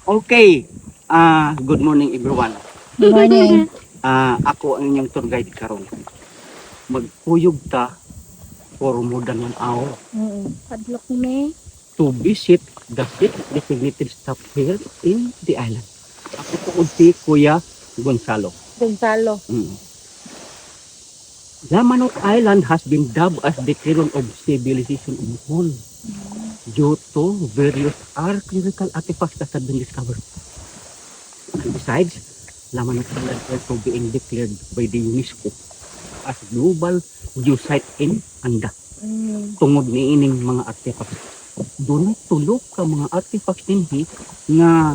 Okay. Good morning everyone. Good morning. Ako ang inyong tour guide karon. Magpuyog ta for more than 1 hour Padlock ni. to visit the six designated stop here in the island. Ako po si Kuya Gonzalo. Gonzalo. Lamanok Island has been dubbed as the cradle of civilization of all due to various archaeological artifacts that have been discovered. And besides, Lamanok Island also being declared by the UNESCO as global geosite in Anda. Tungod ni ining mga artifacts. Doon tulog ka mga artifacts dinhi nga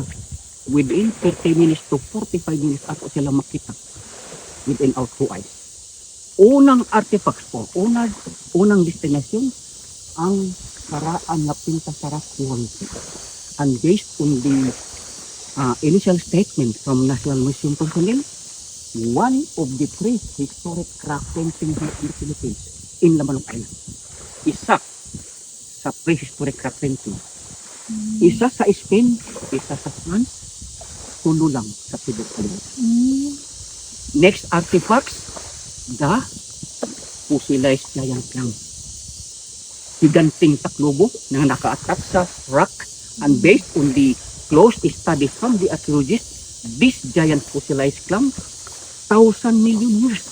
within 30 minutes to 45 minutes ato sila makita within our two eyes. Unang artifacts po, unang destination ang karaan na Pinta Saracuan. And based on the initial statement from National Museum Personnel, one of the three historic craft painting in the Philippines in Lamanok Island. Isa sa prehistoric craft painting. Isa sa Spain, isa sa France, tulo lang sa Pilipinas. Next artifacts, the fossilized giant clam. Higanting taklobo na naka-attack sa rock, and based on the close study from the archaeologists, this giant fossilized clam 1,000 million years.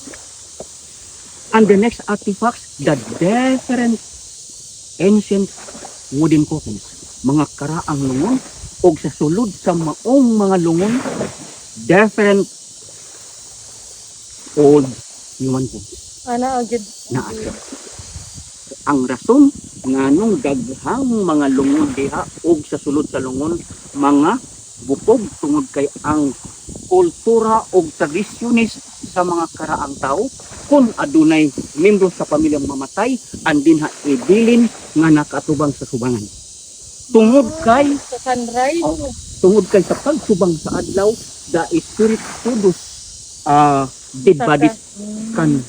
And the next artifacts, the different ancient wooden coffins, mga karaang lungon, o sa sulod sa maong mga lungon, different old human bones Ana agad. na asya. Ang rason nga nung daghang mga lungon diha og sa sulod sa lungon mga bukog tungod kay ang kultura og tradisyones sa mga karaang tao kung adunay membro sa pamilyang mamatay andin ha ibilin nga nakatubang sa subangan. Tungod kay Sa sunrise. tungod kay sa pagsubang sa adlaw, the spirit to those dead bodies can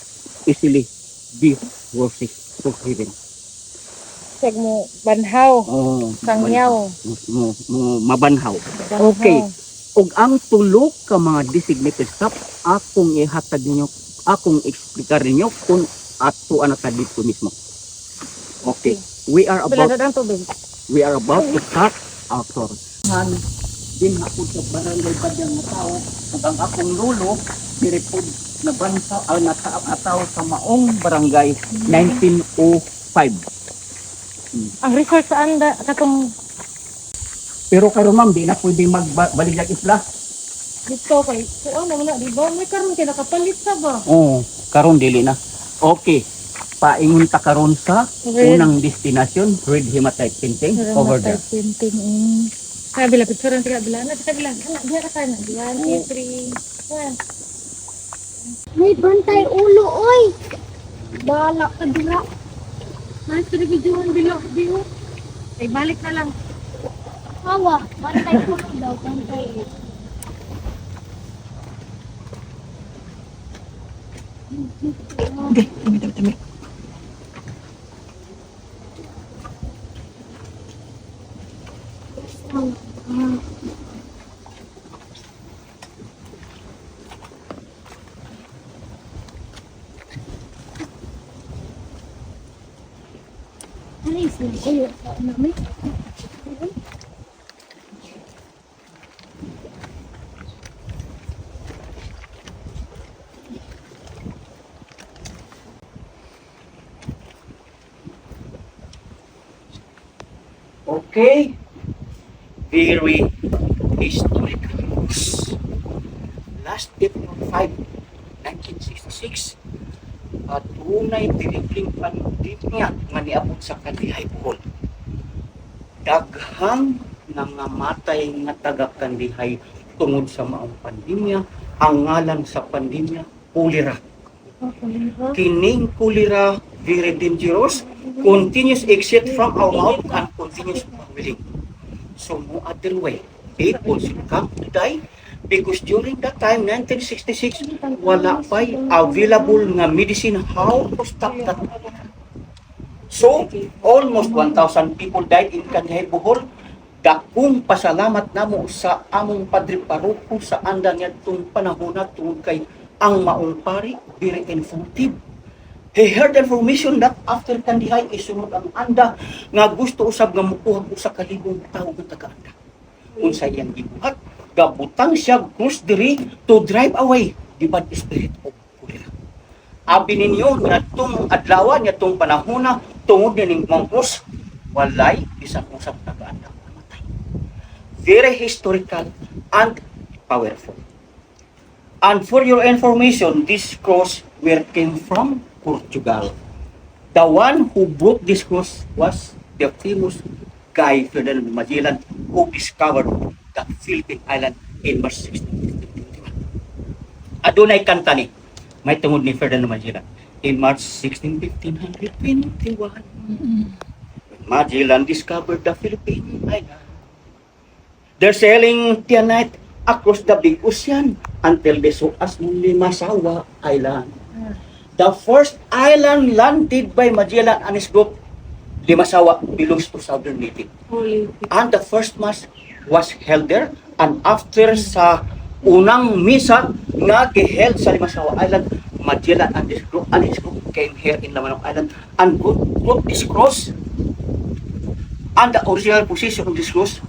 easily be worshipped to heaven. Sag mo banhaw. Sangyaw. Mabanhaw. Okay. Ug ang tulo ka mga designated stop akong ihatag ninyo, akong explicar ninyo kung ato ana ta dito mismo. Okay. We are about to start our tour. Din ako sa barangay Badyang na tao ug ang akong lolo direpod na bansa nataw sa maong barangay 1905. Ang resort sa anda katong Pero karon ma'am, di na pwede magbaligya isla. dito kay kuan na di ba may karon kay nakapalit sa ba? Oo, karon dili na. Okay. Paingon ta karon sa unang destination, Red Hematite Painting over there. Painting. Kabila picturean sa kabila na sa kabila. Ana diha ka na. 1 2 3. May bantay ulo, oy! Bala ka dira. Mas videoan bilo. Ay balik na lang. Hawa, bantay ulo daw, bantay. Okay, tami. Ano yung ulo sa namin? Okay. Very historic house. Last April 5, 1966, at unay tinipling pandemya nga niabot sa Kandihay, Bohol. Daghang nangamatay nga taga Kandihay tungod sa maong pandemya. Ang ngalan sa pandemya, cholera. Kining cholera very dangerous, continuous exit from our mouth and continuous vomiting. So no other way, people should come to die because during that time 1966 wala pa available nga medicine how to stop that. So almost 1,000 people died in Kandihay, Bohol Dakong pasalamat namo sa among Padre Paroko sa andang yadtong panahon na tungod kay ang maong pari very informative. He heard information that after kandihay isunod ang anda nga gusto usab nga mukuha sa kalibong tawo nga taga-anda. Unsa iyang gibuhat, gabutang siya krus diri to drive away the bad spirit of cholera. Abi ninyo nga tong adlaw nya tong panahon na tungod ning mangkos walay bisan usab taga-anda namatay. Very historical and powerful. And for your information, this cross where came from Portugal. The one who brought this cross was the famous Guy Ferdinand Magellan, who discovered the Philippine Island in March 1615. Adunay kanta ni, may tungod ni Ferdinand Magellan. In March 16, 1521, Magellan discovered the Philippine Island. They're sailing the night across the big ocean until they saw as Limasawa Island. The first island landed by Magellan and his group, Limasawa, belongs to Southern Native. Holy. And the first mass was held there. And after sa unang misa nga giheld sa Limasawa Island, Magellan and his group came here in Lamanok Island and brought this cross. And the original position of this cross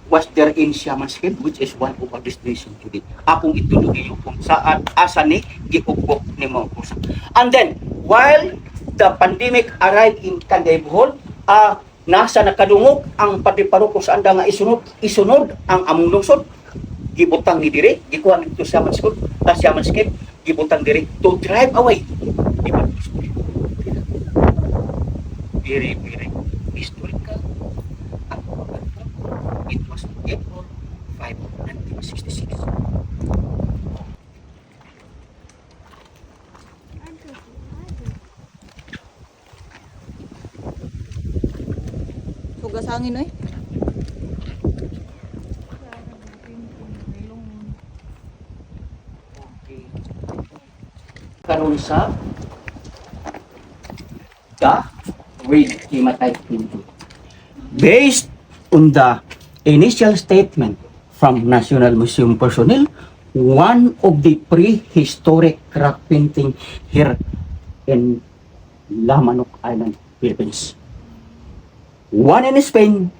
was there in Siaman's Cave, which is one of our destination today. Apong itulog niyo kung saan asa ni giugbok ni mga kursa. And then, while the pandemic arrived in Canday Bohol, nasa nakadungog ang Padre Paroko sa anda nga isunod ang among lungsod, gibutang ni diri, gikuha nito sa Siaman's Cave, gibutang diri to drive away. Very, very historical. It was April 5, 1966. Tugas angin eh. Okay. Karon sa the Great Hematite Pinto. Based on the initial statement from National Museum personnel, one of the prehistoric rock painting here in Lamanok Island, Philippines. One in Spain,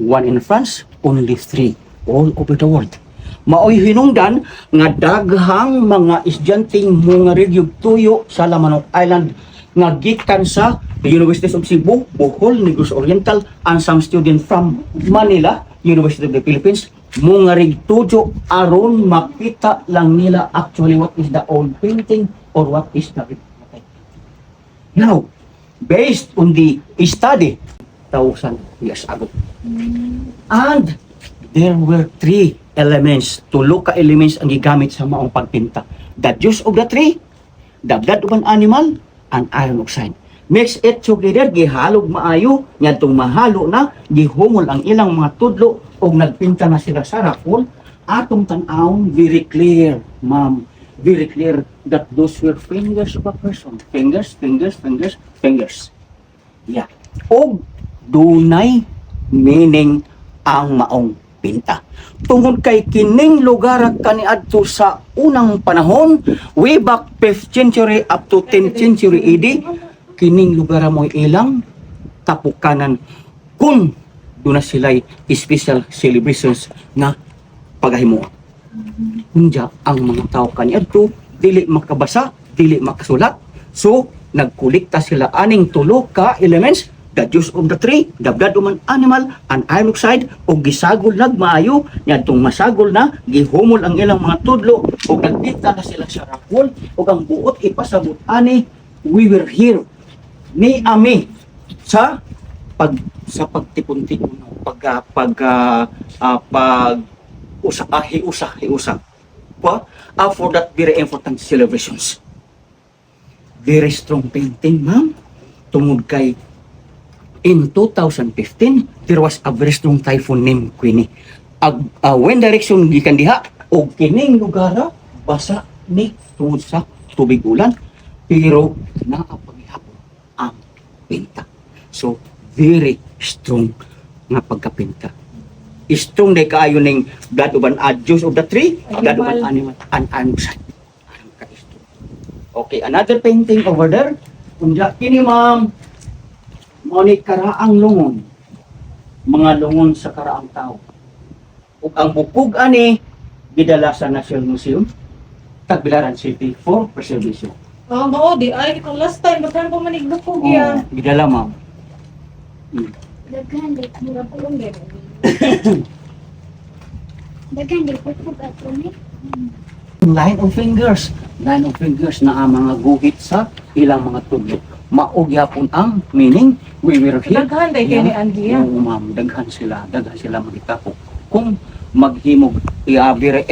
one in France, only 3 all over the world. Maoy hinungdan nga daghang mga estudyanteng mga regyug tuyo sa Lamanok Island nga gikan sa the University of Cebu, Bohol, Negros Oriental, and some student from Manila, University of the Philippines, mga rigtujo aron makita lang nila actually what is the old painting or what is the replica. Now, based on the study, 1,000 years ago. And there were 3 elements, tulo ka elements ang gigamit sa maong pagpinta. The juice of the tree, the blood of an animal, and iron oxide. Mix it together, gihalog maayo, ngadtong mahalo na, gihumol ang ilang mga tudlo, o nagpinta na sila sa rakol, atong tan-awon, very clear, ma'am, very clear that those were fingers of a person. Fingers. Yeah. O dunay meaning ang maong pinta. Tungod kay kining lugar kaniadto sa unang panahon, way back 5th century up to 10th century AD, kining lugar mo ilang tapukanan kung doon na sila'y special celebrations na pagahimo. Kunja ang mga tao kaniadto dili makabasa, dili makasulat. So nagkolekta sila aning tulo ka elements, the juice of the tree, the blood of an animal, and iron oxide, o gisagol nagmaayo, niyadtong masagol na, gihumol ang ilang mga tudlo, o nagpita na sila sa rakol, o ang buot ipasabot ani, we were here, ni ami, sa pagtipon-tipon, hiusa, for that very important celebrations. Very strong painting, ma'am, tungod kay in 2015, there was a very strong typhoon named Queenie. Wind direction gikan diha o kining lugar basa ni tungod sa tubig ulan, pero naapagihapon ang pinta. So very strong nga pagkapinta. Strong day kaayo ning blood of an juice of the tree, blood of an animal, an side. Okay, another painting over there. Unya kini ma'am, mo ni karaang lungon. Mga lungon sa karaang tao. Ug ang bukog ani gidala sa National Museum, Tagbilaran City for preservation. Oh, mao di ay kung last time baka pa manigbukog Oh, ya. gidala ma'am. Daghan di mura po ang gero. Daghan di po po ato ni. Line of fingers na ang mga guhit sa ilang mga tudlo. Maog yapon ang meaning we were here. Daghan day kay ni Andy ya. Oo ma'am, daghan sila magitapok. Kung maghimog, i-abire